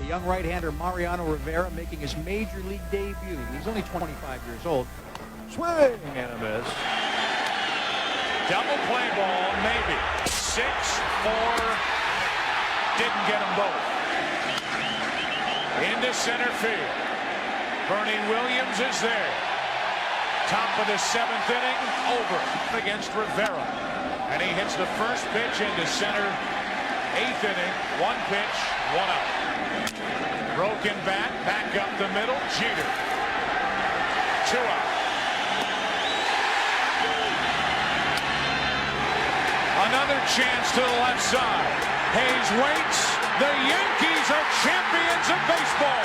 young right-hander Mariano Rivera making his major league debut. He's only 25 years old. Swing and a miss. Double play ball, maybe. 6-4. Didn't get them both. Into center field. Bernie Williams is there. Top of the 7th inning, over against Rivera. And he hits the first pitch into center. 8th inning, 1 pitch, 1 out. Broken bat, back up the middle, Jeter. 2 out. Another chance to the left side. Hayes waits. The Yankees are champions of baseball.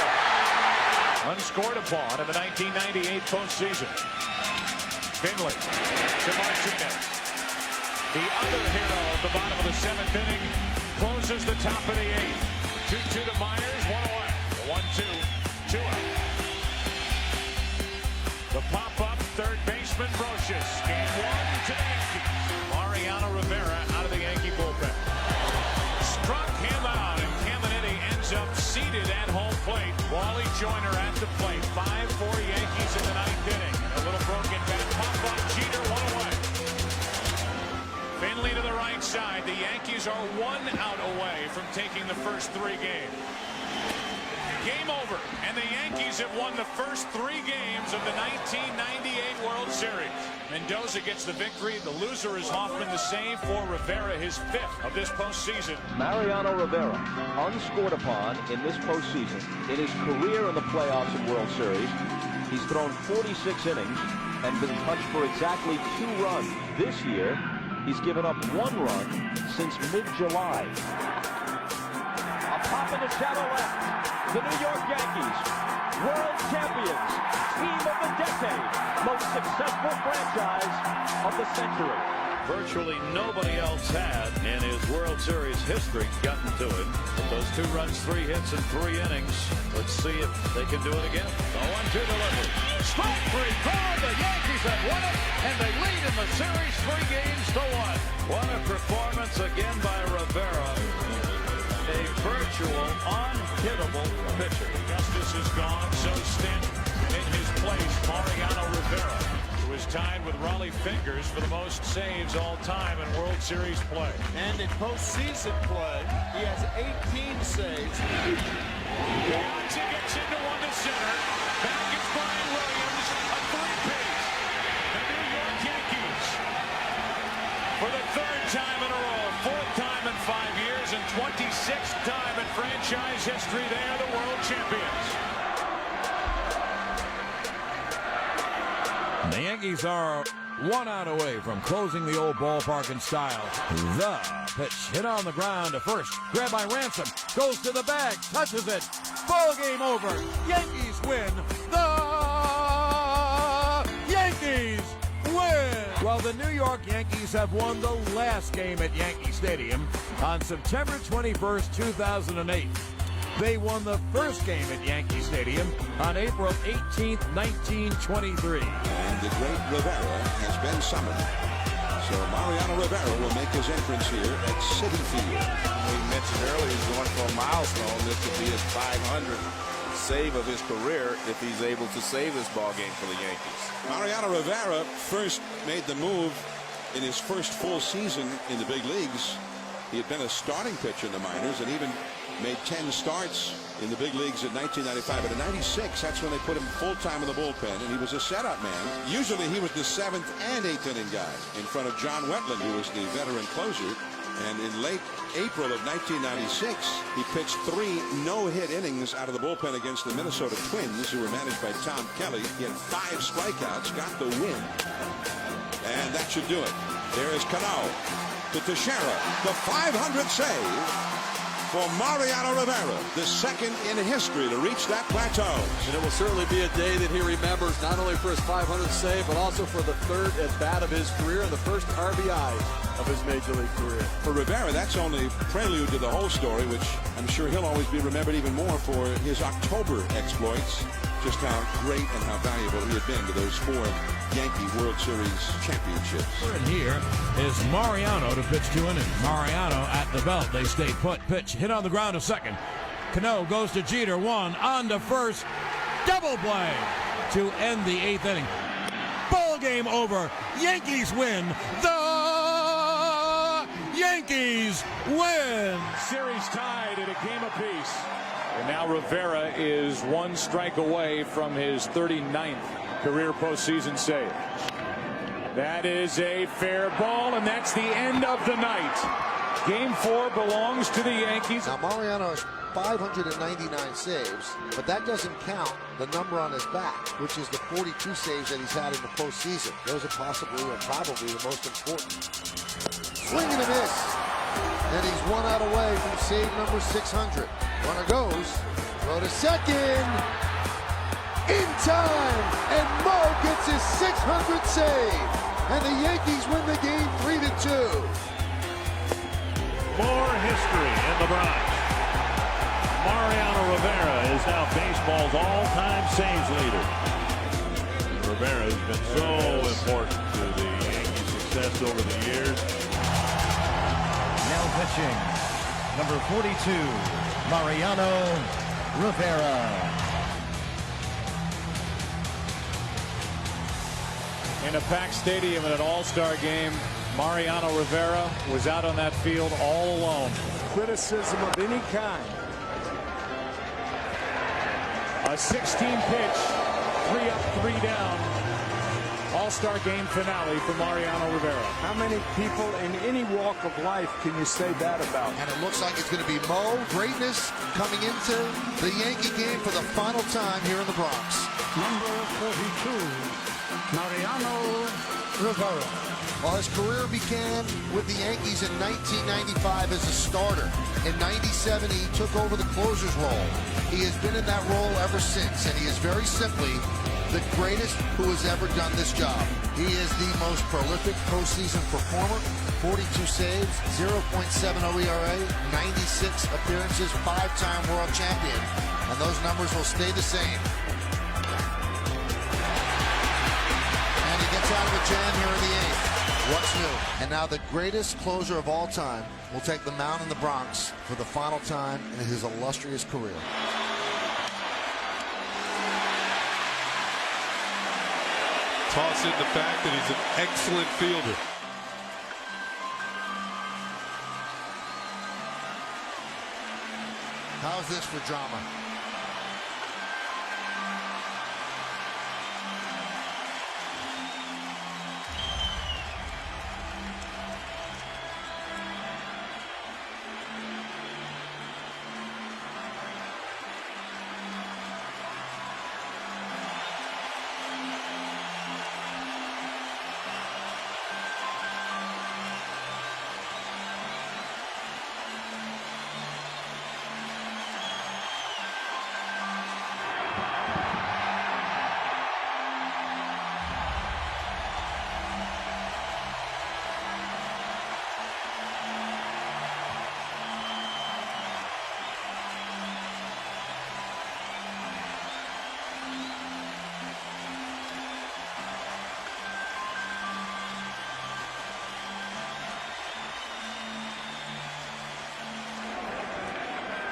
Unscored upon in the 1998 postseason. Finley to Martinez. The other hero at the bottom of the 7th inning closes the top of the 8th. 2-2 to Myers, 1 away. 1-2, 2 out. The pop-up, third baseman Brocious. Game 1 to the Yankees. Mariano Rivera out of the Yankee bullpen. Struck him out, and Caminiti ends up seated at home plate. Wally Joyner at the plate. 5-4 Yankees in the 9th inning. A little broken bat. Pop-up, Jeter, 1 away. Finley to the right side. The Yankees are 1 out away from taking the first 3 games. Game over, and the Yankees have won the first 3 games of the 1998 World Series. Mendoza gets the victory. The loser is Hoffman, the save for Rivera, his 5th of this postseason. Mariano Rivera, unscored upon in this postseason. In his career in the playoffs and World Series, he's thrown 46 innings and been punched for exactly 2 runs. This year, he's given up 1 run since mid-July. A pop in the shadow left. The New York Yankees, world champions, team of the decade, most successful franchise of the century. Virtually nobody else had in his World Series history gotten to him. Those 2 runs, 3 hits in 3 innings. Let's see if they can do it again. The 1-2 delivery. Strike 3 called. The Yankees have won it, and they lead in the series 3-1. What a performance again by Rivera. A virtual, unhittable pitcher. Justice is gone, so Stanton in his place, Mariano Rivera, who is tied with Raleigh Fingers for the most saves all time in World Series play. And in postseason play, he has 18 saves. Johnson gets into 1 to center. Back is Brian Williams, a 3-piece. The New York Yankees, for the 3rd time in a row, 4th time in 5 years, and 26th time in franchise history, they are the world champions. The Yankees are 1 out away from closing the old ballpark in style. The pitch hit on the ground to first. Grabbed by Ransom. Goes to the bag. Touches it. Ball game over. Yankees win. The Yankees win. Well, the New York Yankees have won the last game at Yankee Stadium on September 21st, 2008. They won the first game at Yankee Stadium on April 18th, 1923. And the great Rivera has been summoned. So Mariano Rivera will make his entrance here at Citi Field. We mentioned earlier he's going for a milestone. This could be his 500th save of his career if he's able to save this ball game for the Yankees. Mariano Rivera first made the move in his first full season in the big leagues. He had been a starting pitcher in the minors and even made 10 starts in the big leagues in 1995. But in 96, that's when they put him full-time in the bullpen, and he was a setup man. Usually he was the 7th and 8th inning guy in front of John Wetland, who was the veteran closer. And in late April of 1996, he pitched 3 no-hit innings out of the bullpen against the Minnesota Twins, who were managed by Tom Kelly. He had 5 strikeouts, got the win. And that should do it. There is Cano to Teixeira, the 500 save for Mariano Rivera, the 2nd in history to reach that plateau. And it will certainly be a day that he remembers, not only for his 500th save, but also for the 3rd at-bat of his career and the first RBI of his major league career. For Rivera, that's only prelude to the whole story, which I'm sure he'll always be remembered even more for his October exploits. Just how great and how valuable he had been to those 4 Yankee World Series championships. And here is Mariano to pitch 2 innings. Mariano at the belt. They stay put. Pitch hit on the ground to second. Cano goes to Jeter, one on to first, double play to end the 8th inning. Ball game over. Yankees win. The Yankees win. Series tied at a game apiece. And now Rivera is one strike away from his 39th career postseason save. That is a fair ball, and that's the end of the night. Game 4 belongs to the Yankees. Now Mariano has 599 saves, but that doesn't count the number on his back, which is the 42 saves that he's had in the postseason. Those are possibly or probably the most important. Swing and a miss. And he's one out away from save number 600. Runner goes, throw to second. In time, and Mo gets his 600th save. And the Yankees win the game 3-2. More history in the Bronx. Mariano Rivera is now baseball's all-time saves leader. Rivera has been so important to the Yankees' success over the years. Now pitching, number 42, Mariano Rivera. In a packed stadium in an all-star game, Mariano Rivera was out on that field all alone. Criticism of any kind. A 16-pitch, 3 up, 3 down, all-star game finale for Mariano Rivera. How many people in any walk of life can you say that about? And it looks like it's going to be Mo greatness coming into the Yankee game for the final time here in the Bronx. Number 42, Mariano Rivera. Well, his career began with the Yankees in 1995 as a starter. In 97, he took over the closer's role. He has been in that role ever since, and he is very simply the greatest who has ever done this job. He is the most prolific postseason performer, 42 saves, 0.70 ERA, 96 appearances, 5-time world champion. And those numbers will stay the same. And he gets out of a jam here in the 8th. What's new? And now the greatest closer of all time will take the mound in the Bronx for the final time in his illustrious career. Toss in the fact that he's an excellent fielder. How's this for drama?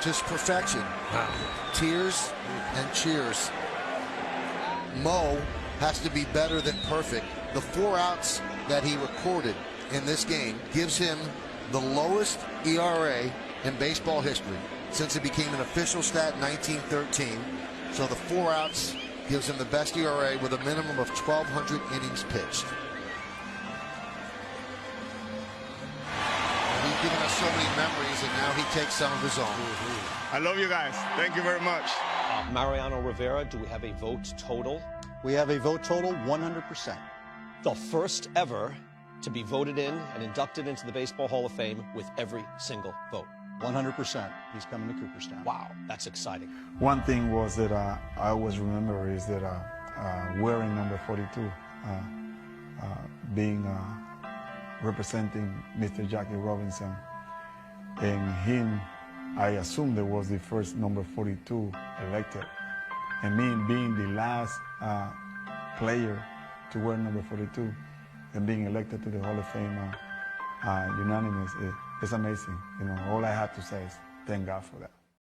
Just perfection. Tears and cheers. Mo has to be better than perfect. The 4 outs that he recorded in this game gives him the lowest ERA in baseball history since it became an official stat in 1913. So the 4 outs gives him the best ERA with a minimum of 1,200 innings pitched. He's given us so many memories, and now he takes some of his own. I love you guys. Thank you very much. Mariano Rivera, do we have a vote total? We have a vote total 100%. The first ever to be voted in and inducted into the Baseball Hall of Fame with every single vote. 100%. He's coming to Cooperstown. Wow, that's exciting. One thing was that I always remember is that wearing number 42, being representing Mr. Jackie Robinson, and him, I assumed that was the first number 42 elected, and me being the last player to wear number 42 and being elected to the Hall of Fame unanimous, it's amazing. You know, all I have to say is thank God for that.